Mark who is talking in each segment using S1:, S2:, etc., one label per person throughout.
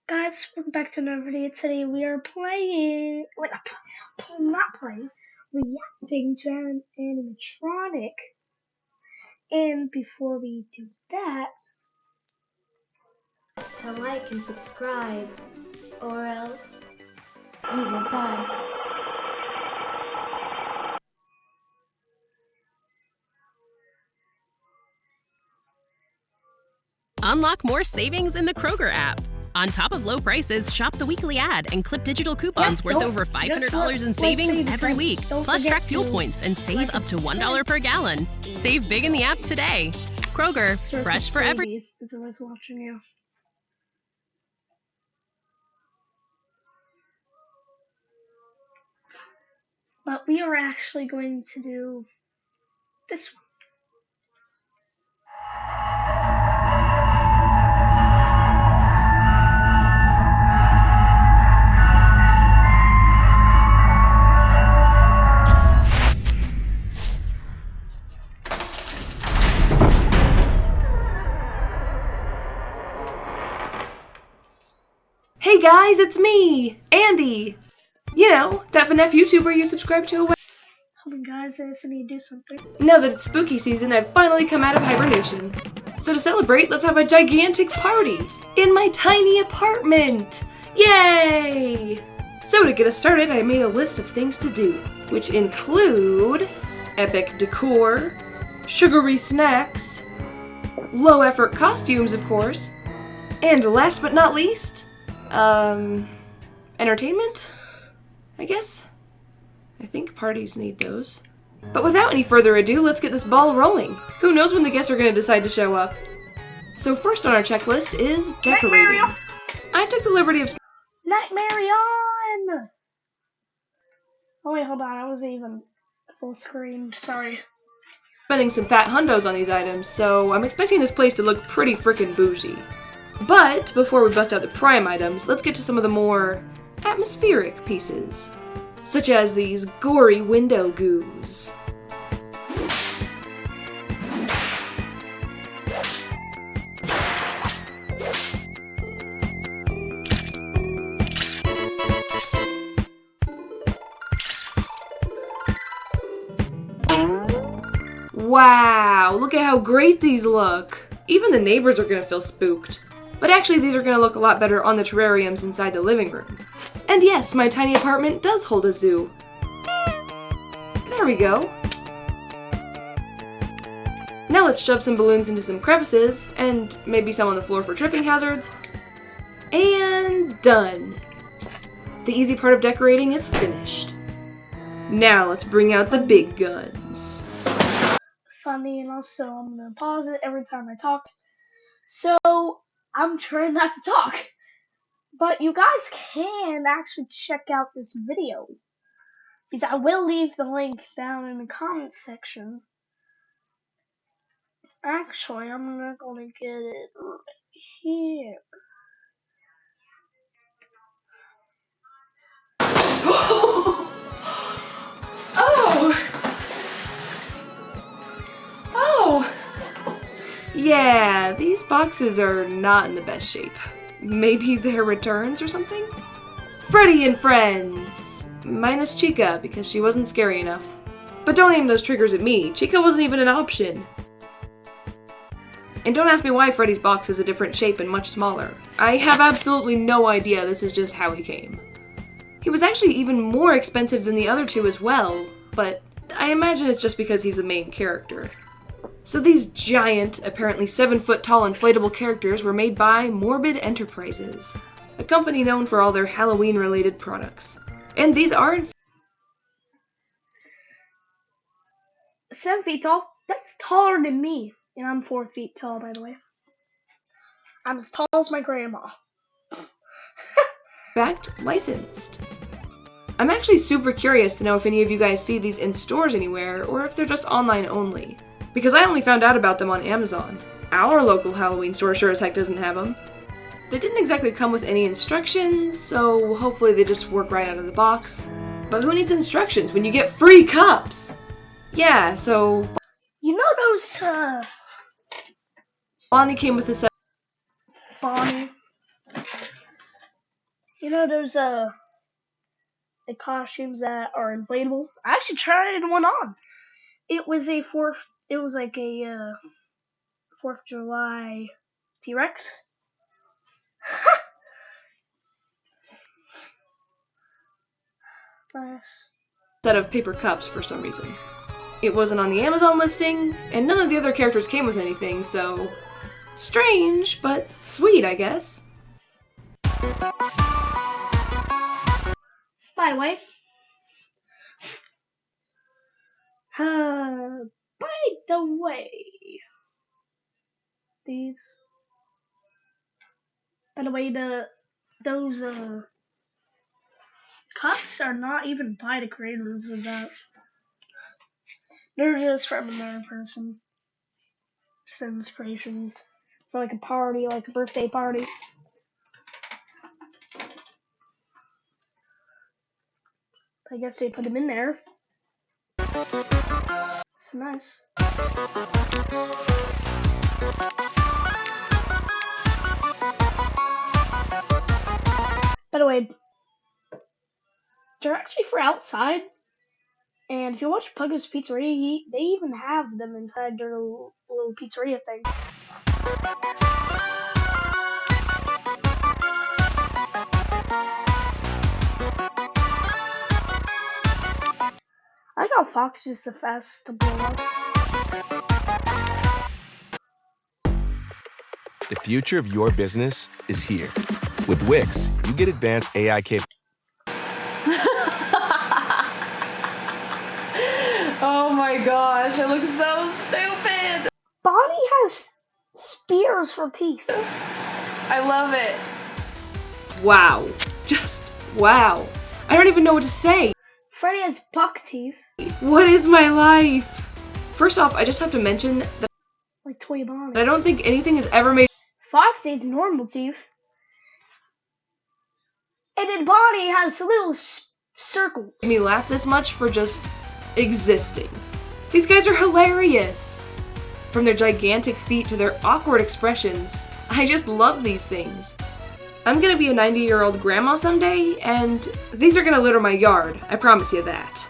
S1: Guys, welcome back to another video. Today we are playing, not playing, reacting to an animatronic. And before we do that,
S2: to like and subscribe, or else you will die.
S3: Unlock more savings in the Kroger app. On top of low prices, shop the weekly ad and clip digital coupons worth over $500 in savings every week. Plus, track fuel points and save up to $1 per gallon. Save big in the app today. Kroger, fresh for every.
S1: is always watching you. But we are actually going to do this one.
S4: Hey guys, it's me, Andy! You know, that FNF YouTuber you subscribe to.
S1: Hold on guys, I just need to do something.
S4: Now that it's spooky season, I've finally come out of hibernation. So to celebrate, let's have a gigantic party in my tiny apartment! Yay! So to get us started, I made a list of things to do, which include epic decor, sugary snacks, low-effort costumes, of course, and last but not least, entertainment? I guess? I think parties need those. But without any further ado, let's get this ball rolling. Who knows when the guests are going to decide to show up? So first on our checklist is decorating. I took the liberty of...
S1: Nightmare on! Oh wait, hold on, I wasn't even full screen, sorry.
S4: Spending some fat hundos on these items, so I'm expecting this place to look pretty frickin' bougie. But before we bust out the prime items, let's get to some of the more atmospheric pieces, such as these gory window goos. Wow, look at how great these look! Even the neighbors are gonna feel spooked. But actually these are gonna look a lot better on the terrariums inside the living room. And yes, my tiny apartment does hold a zoo. There we go. Now let's shove some balloons into some crevices, and maybe some on the floor for tripping hazards. And done! The easy part of decorating is finished. Now let's bring out the big guns.
S1: Funny, and also I'm gonna pause it every time I talk. So I'm trying not to talk. But you guys can actually check out this video, because I will leave the link down in the comments section. Actually, I'm not gonna get it right here.
S4: Oh! Yeah, these boxes are not in the best shape. Maybe they're returns or something? Freddy and Friends! Minus Chica, because she wasn't scary enough. But don't aim those triggers at me. Chica wasn't even an option. And don't ask me why Freddy's box is a different shape and much smaller. I have absolutely no idea, this is just how he came. He was actually even more expensive than the other two as well, but I imagine it's just because he's the main character. So these giant, apparently 7-foot-tall inflatable characters were made by Morbid Enterprises, a company known for all their Halloween-related products. And these are
S1: 7 feet tall? That's taller than me. And I'm 4 feet tall, by the way. I'm as tall as my grandma.
S4: fact licensed. I'm actually super curious to know if any of you guys see these in stores anywhere, or if they're just online only. Because I only found out about them on Amazon. Our local Halloween store sure as heck doesn't have them. They didn't exactly come with any instructions, so hopefully they just work right out of the box. But who needs instructions when you get free cups? Yeah, so
S1: You know those,
S4: Bonnie came with a set.
S1: Bonnie. You know those the costumes that are inflatable? I actually tried one on. It was a it was like a 4th of July T-Rex. Nice.
S4: Set of paper cups for some reason. It wasn't on the Amazon listing, and none of the other characters came with anything, so strange, but sweet, I guess.
S1: By the way, these. By the way, those cups are not even by the creators of that. They're just from another person. Just inspirations for like a party, like a birthday party. I guess they put them in there. So nice. By the way, they're actually for outside. And if you watch Puggo's Pizzeria, they even have them inside their little pizzeria thing. I like how Fox is the fastest to blow up.
S5: The future of your business is here. With Wix, you get advanced AI capabilities.
S4: Oh my gosh, I look so stupid!
S1: Bonnie has spears for teeth.
S4: I love it. Wow. Just wow. I don't even know what to say.
S1: Freddy has buck teeth.
S4: What is my life? First off, I just have to mention that
S1: Like Toy Bonnie.
S4: I don't think anything has ever made
S1: Foxy has normal teeth. And then Bonnie has little circles.
S4: me laugh this much for just existing. These guys are hilarious. From their gigantic feet to their awkward expressions, I just love these things. I'm gonna be a 90-year-old grandma someday, and these are gonna litter my yard, I promise you that.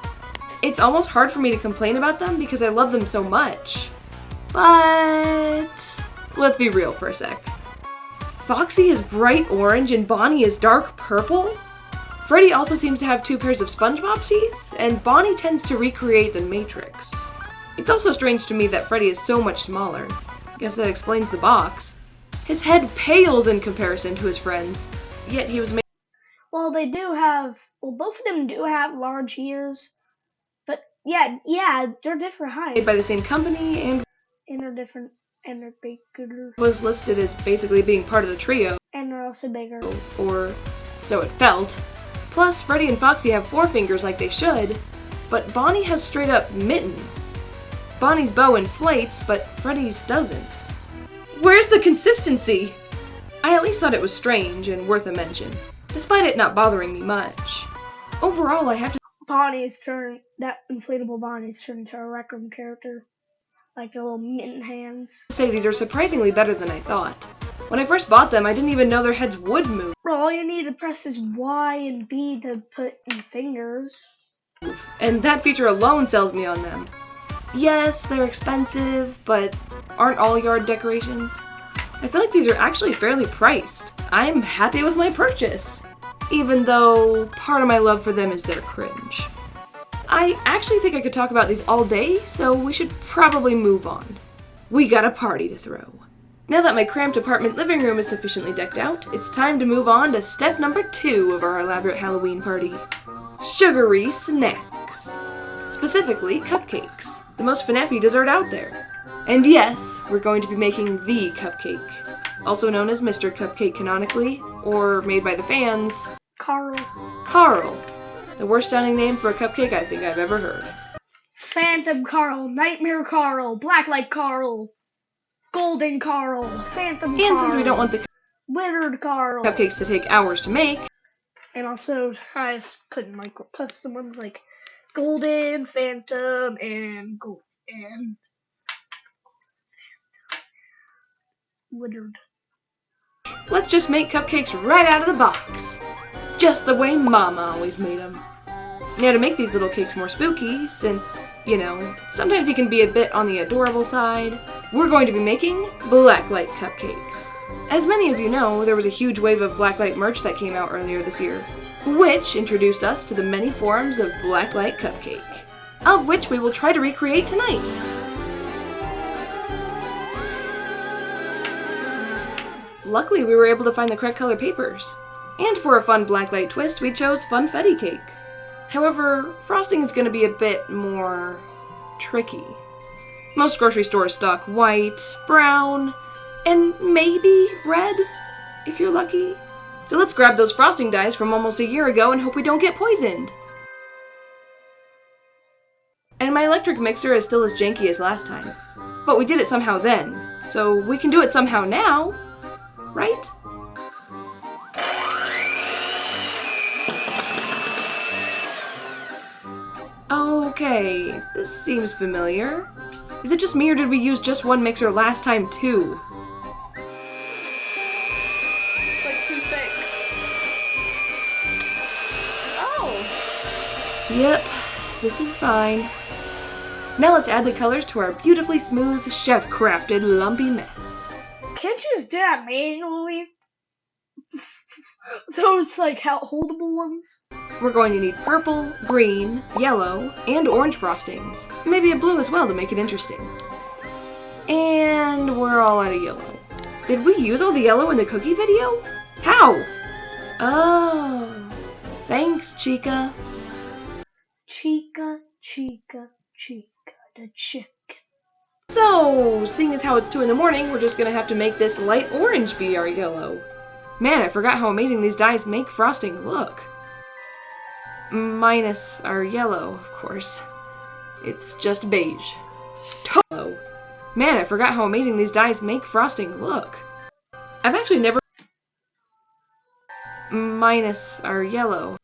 S4: It's almost hard for me to complain about them because I love them so much. But let's be real for a sec. Foxy is bright orange and Bonnie is dark purple? Freddy also seems to have 2 pairs of SpongeBob teeth, and Bonnie tends to recreate the Matrix. It's also strange to me that Freddy is so much smaller. Guess that explains the box. His head pales in comparison to his friends, yet he was made.
S1: Well, they do have. Well, both of them do have large ears, but yeah, they're different heights.
S4: Made by the same company and
S1: they're different, and they're bigger.
S4: Was listed as basically being part of the trio,
S1: And they're also bigger.
S4: or so it felt. Plus, Freddy and Foxy have 4 fingers like they should, but Bonnie has straight up mittens. Bonnie's bow inflates, but Freddy's doesn't. Where's the consistency? I at least thought it was strange and worth a mention, despite it not bothering me much. Overall, I have to
S1: That inflatable Bonnie's turned into a Rec Room character. Like the little mitten hands.
S4: say these are surprisingly better than I thought. When I first bought them, I didn't even know their heads would move.
S1: Bro, all you need to press is Y and B to put in fingers.
S4: And that feature alone sells me on them. Yes, they're expensive, but aren't all yard decorations? I feel like these are actually fairly priced. I'm happy with my purchase, even though part of my love for them is their cringe. I actually think I could talk about these all day, so we should probably move on. We got a party to throw. Now that my cramped apartment living room is sufficiently decked out, it's time to move on to step number 2 of our elaborate Halloween party. Sugary snacks. Specifically, cupcakes, the most FNAF-y dessert out there. And yes, we're going to be making the cupcake, also known as Mr. Cupcake canonically, or made by the fans, Carl. The worst sounding name for a cupcake I think I've ever heard.
S1: Phantom Carl, Nightmare Carl, Blacklight Carl, Golden Carl, Phantom Carl.
S4: And since we don't want the
S1: Withered Carl.
S4: cupcakes to take hours to make,
S1: and also I put in custom ones like Golden, Phantom, and Gold and Withered.
S4: let's just make cupcakes right out of the box. just the way Mama always made them. Now to make these little cakes more spooky, since, you know, sometimes he can be a bit on the adorable side, we're going to be making blacklight cupcakes. As many of you know, there was a huge wave of blacklight merch that came out earlier this year, which introduced us to the many forms of blacklight cupcake, of which we will try to recreate tonight. Luckily, we were able to find the correct color papers. And for a fun blacklight twist, we chose Funfetti cake. However, frosting is going to be a bit more tricky. Most grocery stores stock white, brown, and maybe red, if you're lucky. So let's grab those frosting dyes from almost a year ago and hope we don't get poisoned. And my electric mixer is still as janky as last time. But we did it somehow then, so we can do it somehow now, right? Okay, this seems familiar. Is it just me or did we use just one mixer last time too?
S1: It's like too thick. Oh!
S4: Yep, this is fine. Now let's add the colors to our beautifully smooth, chef-crafted, lumpy mess.
S1: Can't you just do that manually? Those, like, holdable ones?
S4: We're going to need purple, green, yellow, and orange frostings. Maybe a blue as well to make it interesting. And we're all out of yellow. Did we use all the yellow in the cookie video? How? Oh, thanks, Chica.
S1: Chica, the chick.
S4: So, seeing as how it's 2 in the morning, we're just gonna have to make this light orange be our yellow. Man, I forgot how amazing these dyes make frosting look. Minus our yellow, of course. It's just beige. Tolo. Man, I forgot how amazing these dyes make frosting look. I've actually never... Minus our yellow.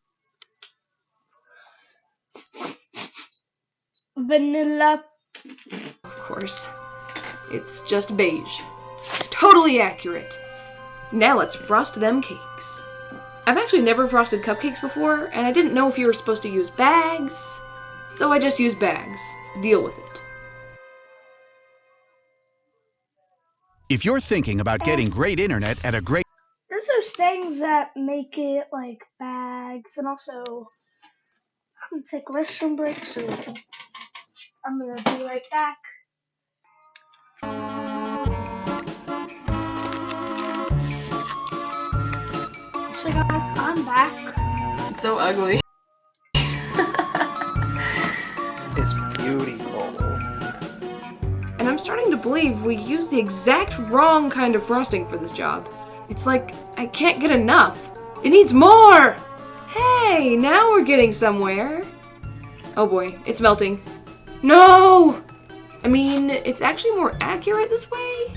S1: Vanilla.
S4: Of course. It's just beige. Totally accurate. Now let's frost them cakes. I've actually never frosted cupcakes before, and I didn't know if you were supposed to use bags, so I just used bags. Deal with it.
S6: If you're thinking about getting great internet at a great...
S1: There's those things that make it like bags, and also I'm gonna take a restroom break, so I'm gonna be right back. So guys, I'm back.
S4: It's so ugly.
S7: It's beautiful.
S4: And I'm starting to believe we used the exact wrong kind of frosting for this job. It's like, I can't get enough. It needs more! Hey, now we're getting somewhere. Oh boy, it's melting. No! I mean, it's actually more accurate this way.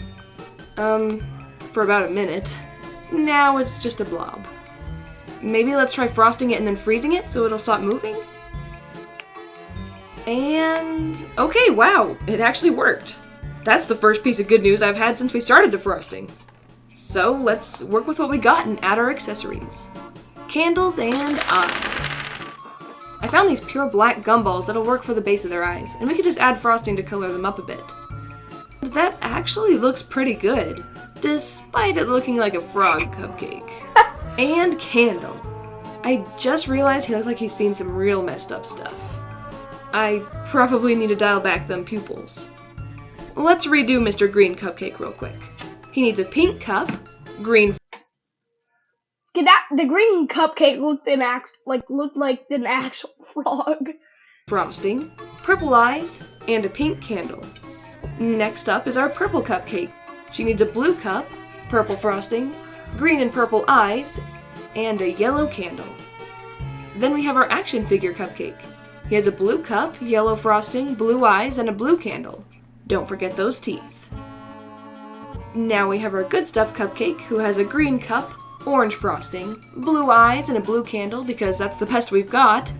S4: For about a minute. Now it's just a blob. Maybe let's try frosting it and then freezing it so it'll stop moving? And... okay, wow, it actually worked. That's the first piece of good news I've had since we started the frosting. So let's work with what we got and add our accessories. Candles and eyes. I found these pure black gumballs that'll work for the base of their eyes, and we could just add frosting to color them up a bit. That actually looks pretty good, despite it looking like a frog cupcake. And candle. I just realized he looks like he's seen some real messed up stuff. I probably need to dial back them pupils. Let's redo Mr. Green Cupcake real quick. He needs a pink cup, green...
S1: The green cupcake looked like an actual frog.
S4: Frosting, purple eyes, and a pink candle. Next up is our purple cupcake. She needs a blue cup, purple frosting, green and purple eyes, and a yellow candle. Then we have our action figure cupcake. He has a blue cup, yellow frosting, blue eyes, and a blue candle. Don't forget those teeth. Now we have our good stuff cupcake, who has a green cup, orange frosting, blue eyes, and a blue candle because that's the best we've got.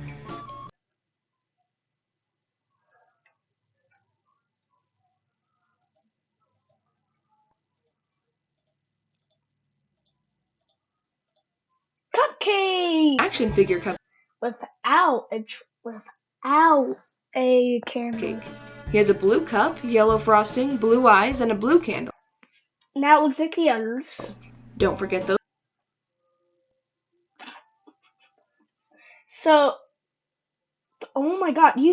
S1: Cupcake! teeth
S4: action figure
S1: without a candle.
S4: cupcake. He has a blue cup, yellow frosting, blue eyes, and a blue candle.
S1: Now it looks like the others.
S4: Don't forget those.
S1: So, oh my god, you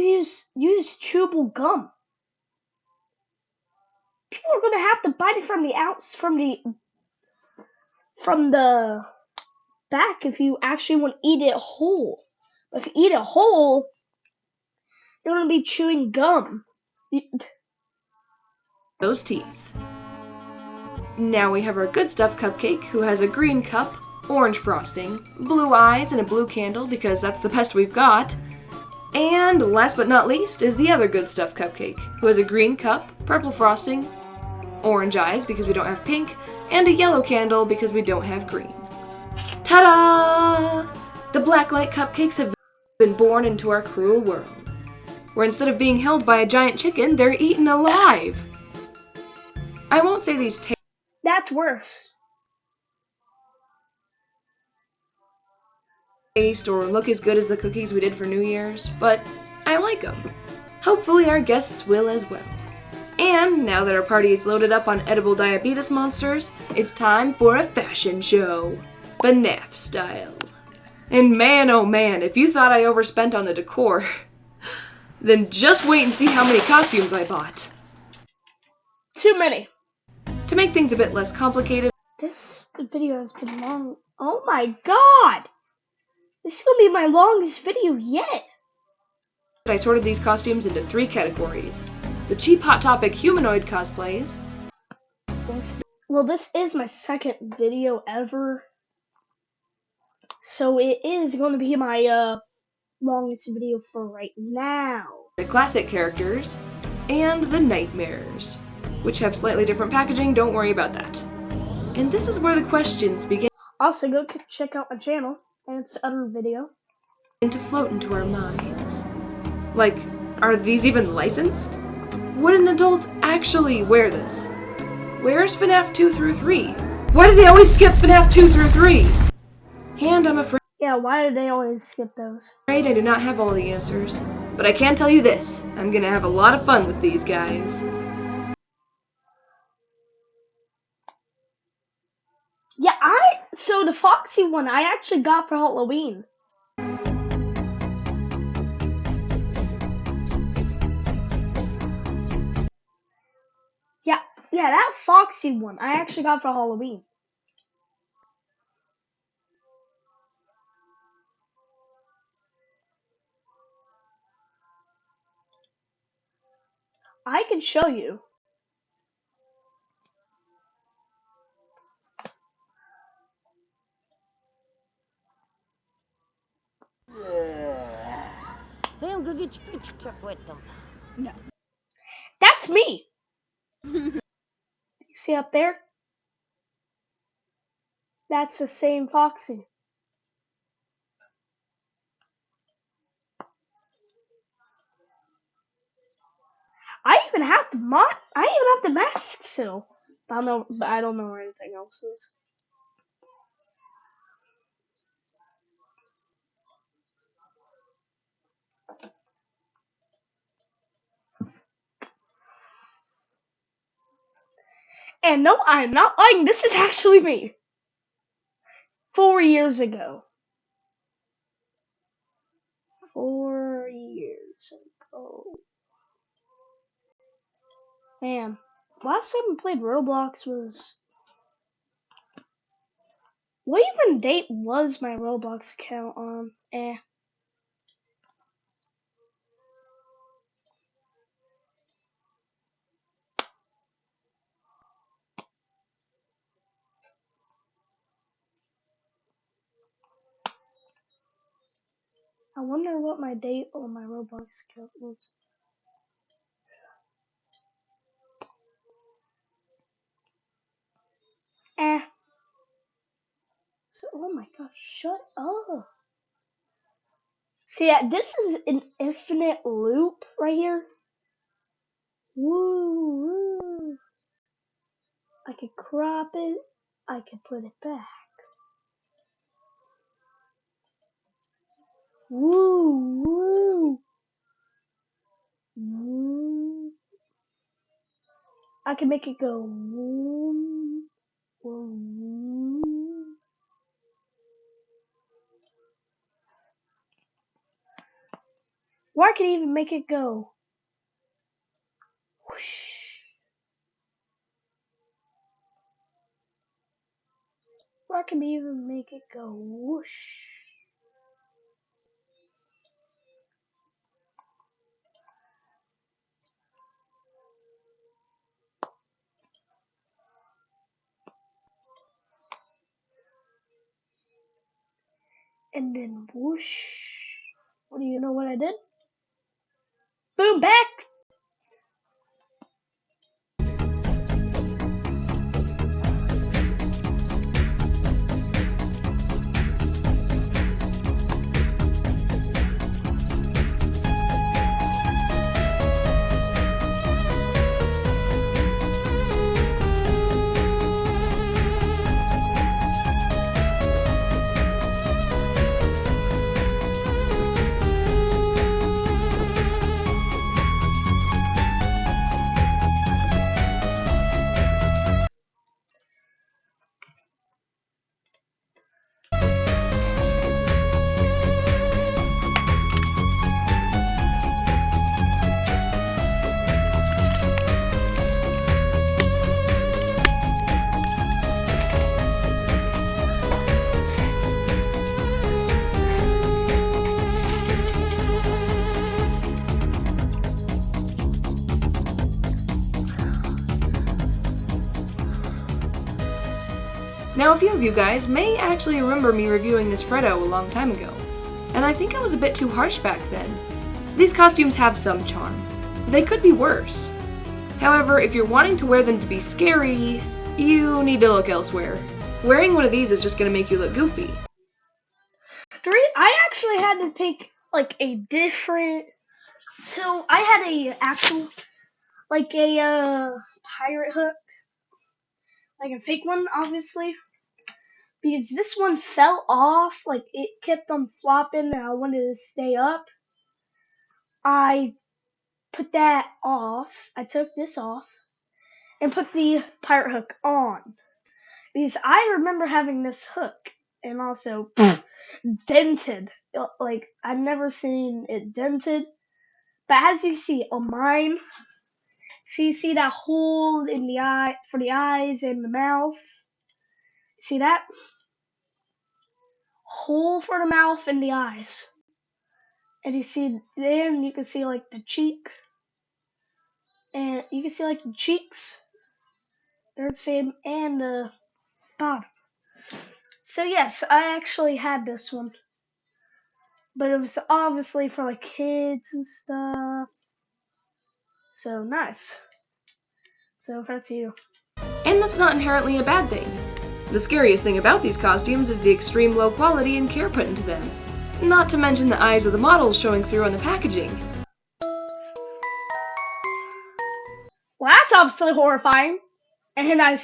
S1: use chewable gum. People are gonna have to bite it from the from the back if you actually want to eat it whole. But if you eat it whole, you're gonna be chewing gum.
S4: Those teeth. Now we have our good stuff cupcake, who has a green cup, orange frosting, blue eyes, and a blue candle because that's the best we've got. And last but not least is the other good stuff cupcake, who has a green cup, purple frosting, orange eyes because we don't have pink, and a yellow candle because we don't have green. Ta-da! The Blacklight cupcakes have been born into our cruel world, where instead of being held by a giant chicken, they're eaten alive. I won't say these
S1: That's worse.
S4: taste or look as good as the cookies we did for New Year's, but I like them. Hopefully our guests will as well. And now that our party is loaded up on edible diabetes monsters, it's time for a fashion show. FNAF style. And man, oh man, if you thought I overspent on the decor, then just wait and see how many costumes I bought.
S1: Too many.
S4: To make things a bit less complicated,
S1: This video has been long. Oh my god! This is gonna be my longest video yet.
S4: I sorted these costumes into 3 categories. The cheap Hot Topic humanoid cosplays,
S1: This is my second video ever. So it is gonna be my longest video for right now.
S4: the classic characters, and the nightmares, which have slightly different packaging, don't worry about that. And this is where the questions begin
S1: Also, go check out my channel and its other video.
S4: to float into our minds. Like, are these even licensed? Would an adult actually wear this? Where's FNAF 2 through 3? Why do they always skip FNAF 2 through 3? And I'm afraid
S1: Yeah, why do they always skip those?
S4: I do not have all the answers. But I can tell you this, I'm gonna have a lot of fun with these guys.
S1: Yeah, so the Foxy one I actually got for Halloween. Yeah, that Foxy one I actually got for Halloween. I can show you.
S8: Liam, go get your picture took with them.
S1: No. That's me! You see up there? That's the same Foxy. I even have the mask still. But I don't know where anything else is. And no, I'm not lying. This is actually me. 4 years ago. 4 years ago. Man, last time I played Roblox was... What even date was my Roblox account on? I wonder what my date on my Roblox account was. So, oh my gosh, shut up. See, this is an infinite loop right here. Woo, woo. I could crop it. I could put it back. Woo, woo. Woo. I can make it go woo, woo. Or I can even make it go whoosh. Or I can even make it go whoosh. And then whoosh. What do you know what I did? Boom, back!
S4: Now, a few of you guys may actually remember me reviewing this Freddo a long time ago, and I think I was a bit too harsh back then. These costumes have some charm. They could be worse. However, if you're wanting to wear them to be scary, you need to look elsewhere. Wearing one of these is just going to make you look goofy.
S1: I actually had to take like a different. So I had a actual, like a pirate hook, like a fake one, obviously, because this one fell off. Like it kept on flopping, and I wanted to stay up. I put that off. I took this off and put the pirate hook on because I remember having this hook and also dented. Like I've never seen it dented. But as you see on mine, you see that hole in the eye for the eyes and the mouth? See that? Hole for the mouth and the eyes. And you see there, and you can see like the cheek. And you can see like the cheeks. They're the same, and the bottom. So yes, I actually had this one. But it was obviously for like kids and stuff. So nice. So that's you.
S4: And that's not inherently a bad thing. The scariest thing about these costumes is the extreme low quality and care put into them. Not to mention the eyes of the models showing through on the packaging.
S1: Well, that's obviously horrifying. And I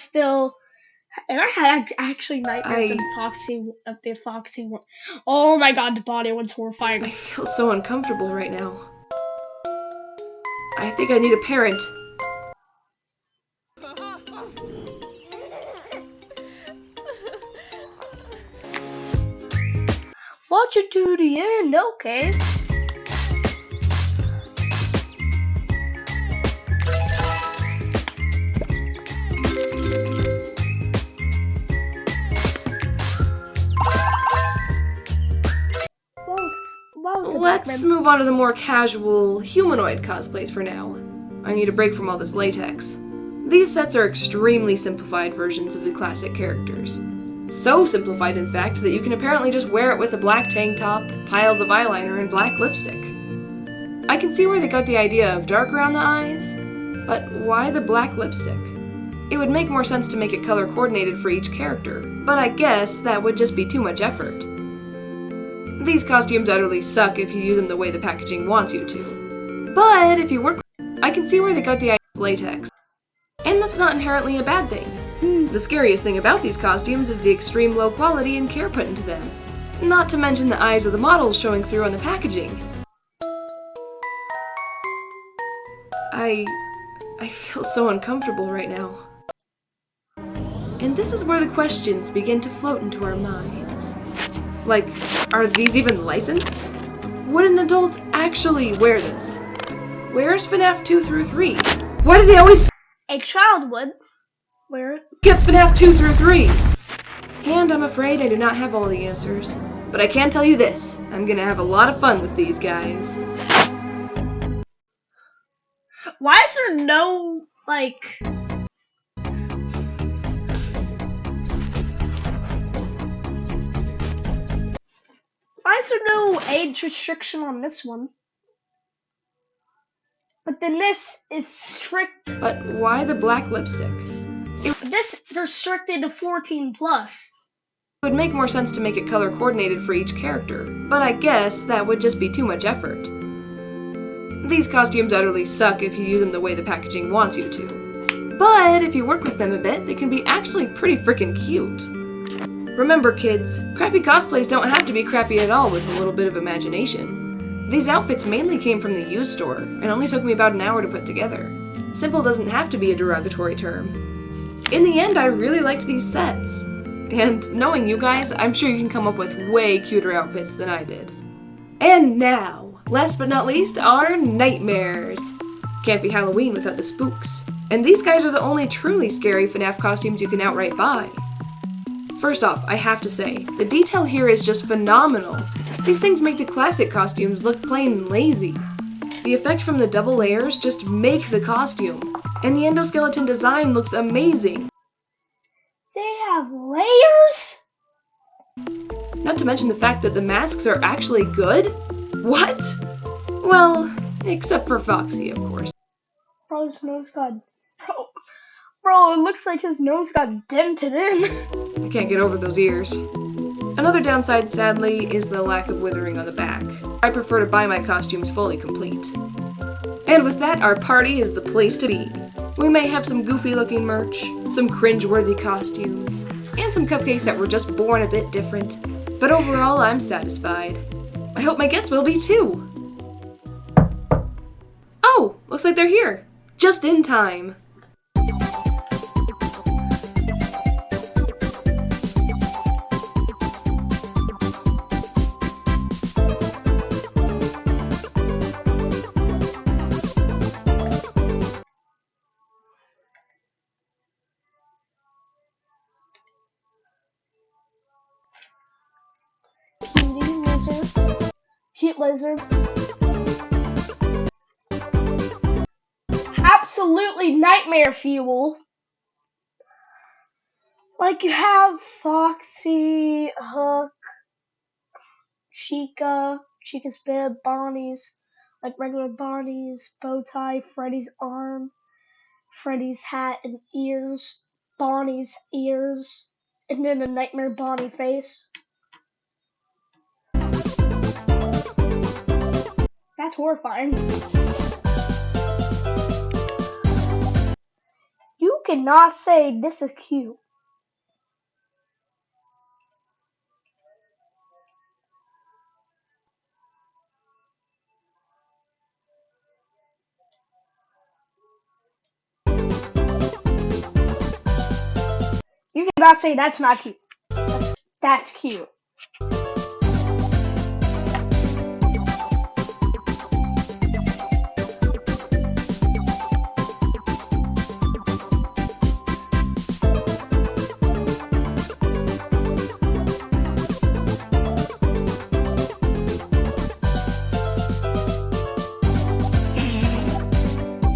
S1: had actually nightmares of the Foxy one. Oh my god, the body one's horrifying.
S4: I feel so uncomfortable right now. I think I need a parent.
S1: Watch it to the end, okay.
S4: Let's move on to the more casual, humanoid cosplays for now. I need a break from all this latex. These sets are extremely simplified versions of the classic characters. So simplified, in fact, that you can apparently just wear it with a black tank top, piles of eyeliner, and black lipstick. I can see where they got the idea of dark around the eyes, but why the black lipstick? It would make more sense to make it color coordinated for each character, but I guess that would just be too much effort. These costumes utterly suck if you use them the way the packaging wants you to. But if you work, I can see where they got the idea of latex. And that's not inherently a bad thing. The scariest thing about these costumes is the extreme low quality and care put into them. Not to mention the eyes of the models showing through on the packaging. I feel so uncomfortable right now. And this is where the questions begin to float into our minds. Like, are these even licensed? Would an adult actually wear this? Where's FNAF 2 through 3? Why do they always
S1: A child would wear it.
S4: skip FNAF 2 through 3? And I'm afraid I do not have all the answers. But I can tell you this, I'm gonna have a lot of fun with these guys.
S1: Why is there no, like... Why is there no age restriction on this one? But then this is strict.
S4: But why the black lipstick?
S1: This restricted to 14 plus.
S4: It would make more sense to make it color coordinated for each character, but I guess that would just be too much effort. These costumes utterly suck if you use them the way the packaging wants you to. But if you work with them a bit, they can be actually pretty freaking cute. Remember kids, crappy cosplays don't have to be crappy at all with a little bit of imagination. These outfits mainly came from the used store, and only took me about an hour to put together. Simple doesn't have to be a derogatory term. In the end, I really liked these sets. And knowing you guys, I'm sure you can come up with way cuter outfits than I did. And now, last but not least, our nightmares. Can't be Halloween without the spooks. And these guys are the only truly scary FNAF costumes you can outright buy. First off, I have to say, the detail here is just phenomenal. These things make the classic costumes look plain lazy. The effect from the double layers just make the costume. And the endoskeleton design looks amazing.
S1: They have layers?
S4: Not to mention the fact that the masks are actually good? What? Well, except for Foxy, of course.
S1: Bro's nose got... Bro, it looks like his nose got dented in.
S4: I can't get over those ears. Another downside, sadly, is the lack of withering on the back. I prefer to buy my costumes fully complete. And with that, our party is the place to be. We may have some goofy-looking merch, some cringe-worthy costumes, and some cupcakes that were just born a bit different. But overall, I'm satisfied. I hope my guests will be too. Oh, looks like they're here. Just in time.
S1: Cute lizards. Absolutely nightmare fuel. Like you have Foxy, Hook, Chica, Chica's bib, Bonnie's, like regular Bonnie's, bow tie, Freddy's arm, Freddy's hat and ears, Bonnie's ears, and then a Nightmare Bonnie face. That's horrifying. You cannot say this is cute. You cannot say that's not cute. That's cute.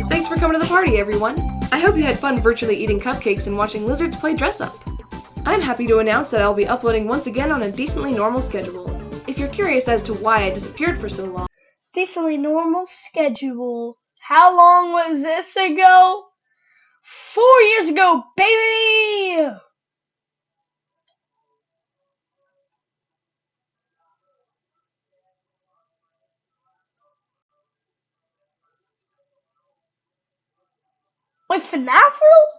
S4: Thanks for coming to the party, everyone. I hope you had fun virtually eating cupcakes and watching lizards play dress-up. I'm happy to announce that I'll be uploading once again on a decently normal schedule. If you're curious as to why I disappeared for so long...
S1: Decently normal schedule. How long was this ago? 4 years ago, baby! Wait, FNAF World?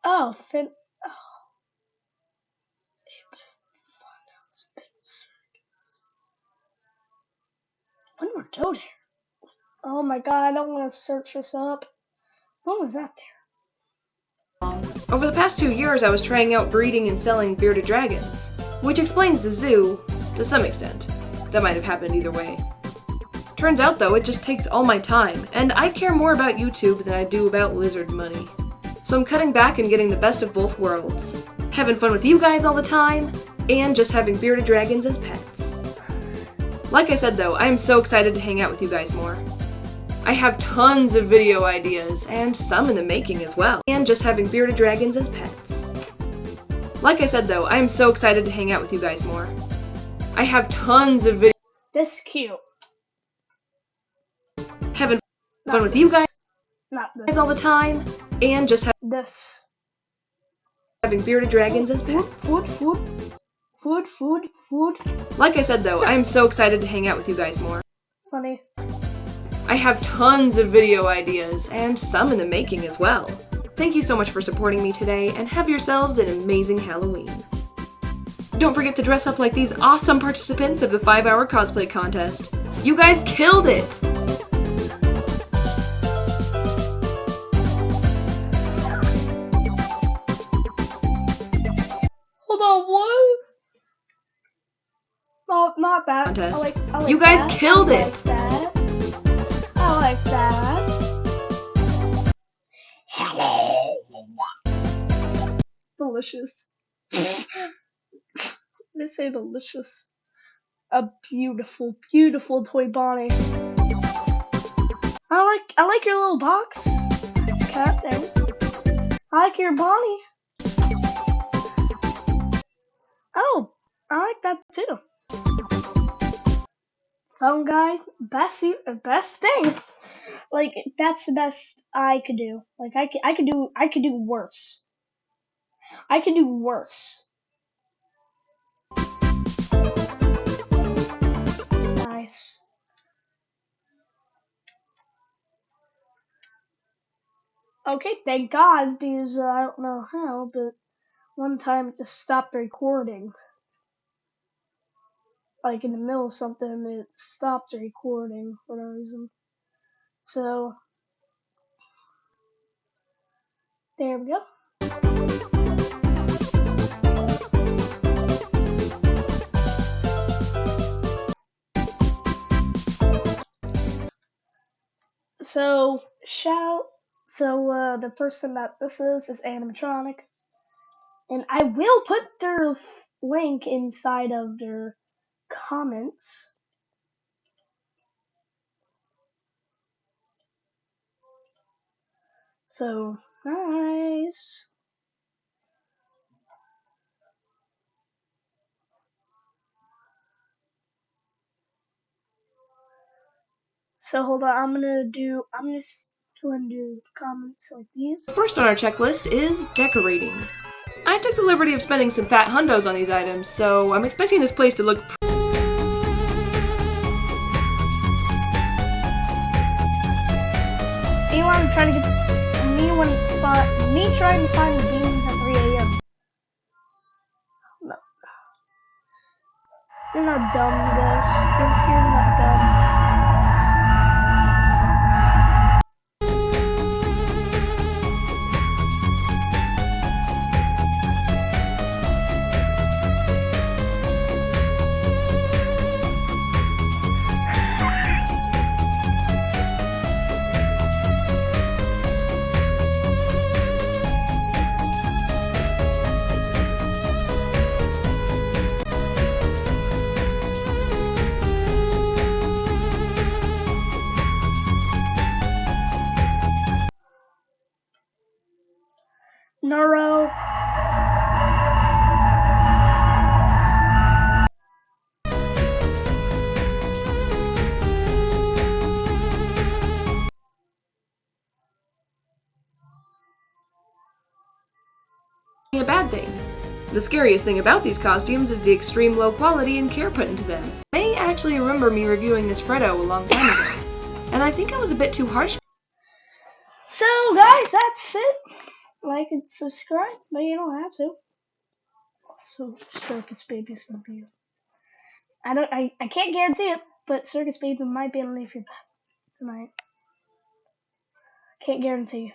S1: Oh, go there. Oh my god, I don't want to search this up. What was that there?
S4: Over the past 2 years, I was trying out breeding and selling bearded dragons, which explains the zoo, to some extent. That might have happened either way. Turns out, though, it just takes all my time, and I care more about YouTube than I do about lizard money. So I'm cutting back and getting the best of both worlds. Having fun with you guys all the time, and just having bearded dragons as pets. Like I said, though, I am so excited to hang out with you guys more. I have tons of video ideas, and some in the making as well, and just having bearded dragons as pets. Like I said, though, I am so excited to hang out with you guys more. I have tons of videos.
S1: This is cute.
S4: Having
S1: Not
S4: fun with
S1: this.
S4: you guys
S1: Not this.
S4: all the time, and just
S1: This.
S4: having bearded dragons as pets.
S1: Food.
S4: Like I said, though, I am so excited to hang out with you guys more.
S1: Funny.
S4: I have tons of video ideas, and some in the making as well. Thank you so much for supporting me today, and have yourselves an amazing Halloween. Don't forget to dress up like these awesome participants of the 5-hour cosplay contest. You guys killed it!
S1: Hold on, what? Not that.
S4: Contest.
S1: I like
S4: You guys
S1: that.
S4: killed
S1: I
S4: it!
S1: like that. I like that. Delicious. They say delicious. A beautiful, beautiful toy Bonnie. I like your little box. Cat there. I like your Bonnie. Oh, I like that too. Phone guy, best thing. Like that's the best I could do. Like I could do worse. I could do worse. Nice. Okay, thank God, because I don't know how, but one time it just stopped the recording. Like in the middle of something, it stopped the recording for no reason. So, there we go. So, the person that this is animatronic. And I will put their link inside of their comments. So, nice. So hold on, I'm just going to do comments like these.
S4: First on our checklist is decorating. I took the liberty of spending some fat hundos on these items, so I'm expecting this place to look
S1: Anyone trying to get me trying to find the beans at 3 a.m. No. You're not dumb, Ghost. You're not dumb. Neuro.
S4: a bad thing. The scariest thing about these costumes is the extreme low quality and care put into them. You may actually remember me reviewing this Freddo a long time ago, and I think I was a bit too harsh.
S1: So guys, that's it. Like and subscribe, but you don't have to. So Circus Baby's gonna be. I can't guarantee it. but Circus Baby might be able to leave you back tonight. Can't guarantee.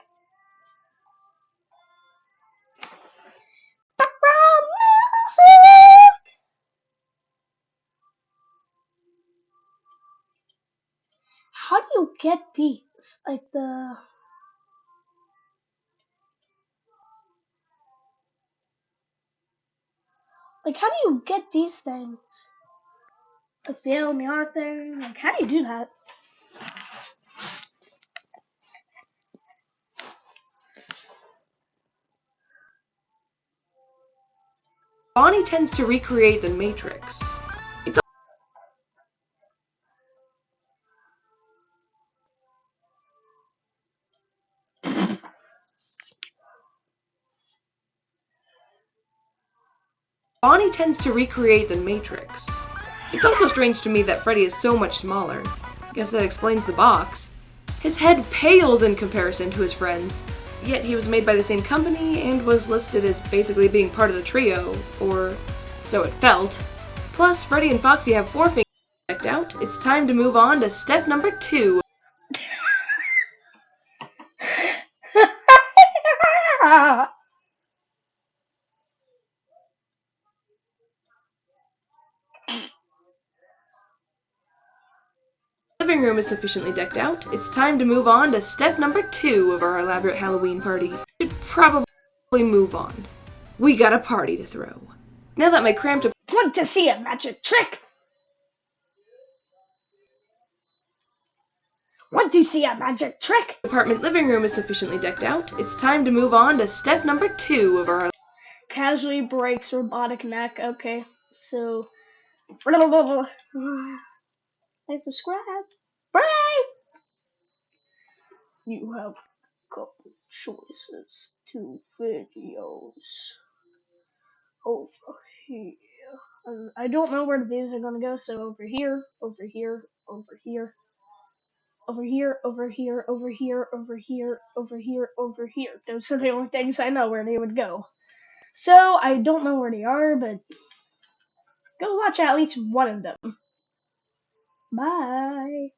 S1: Background music! How do you get these? Like how do you get these things? Like the L and the R thing? Like, how do you do that?
S4: Bonnie tends to recreate the Matrix. Bonnie tends to recreate the Matrix. It's also strange to me that Freddy is so much smaller. Guess that explains the box. His head pales in comparison to his friends, yet he was made by the same company and was listed as basically being part of the trio, or so it felt. Plus, Freddy and Foxy have 4 fingers decked out. It's time to move on to step number 2. Living room is sufficiently decked out. It's time to move on to step number 2 of our elaborate Halloween party. We should probably move on. We got a party to throw. Now that my cramped
S1: Want to see a magic trick? Want to see a magic trick?
S4: apartment living room is sufficiently decked out, it's time to move on to step number 2 of our
S1: Casually breaks robotic neck. Okay, so like, subscribe. Bye. You have a couple choices. 2 videos over here. I don't know where the videos are gonna go, so over here, over here, over here, over here, over here, over here, over here, over here, over here. Those are the only things I know where they would go. So I don't know where they are, but go watch at least one of them. Bye.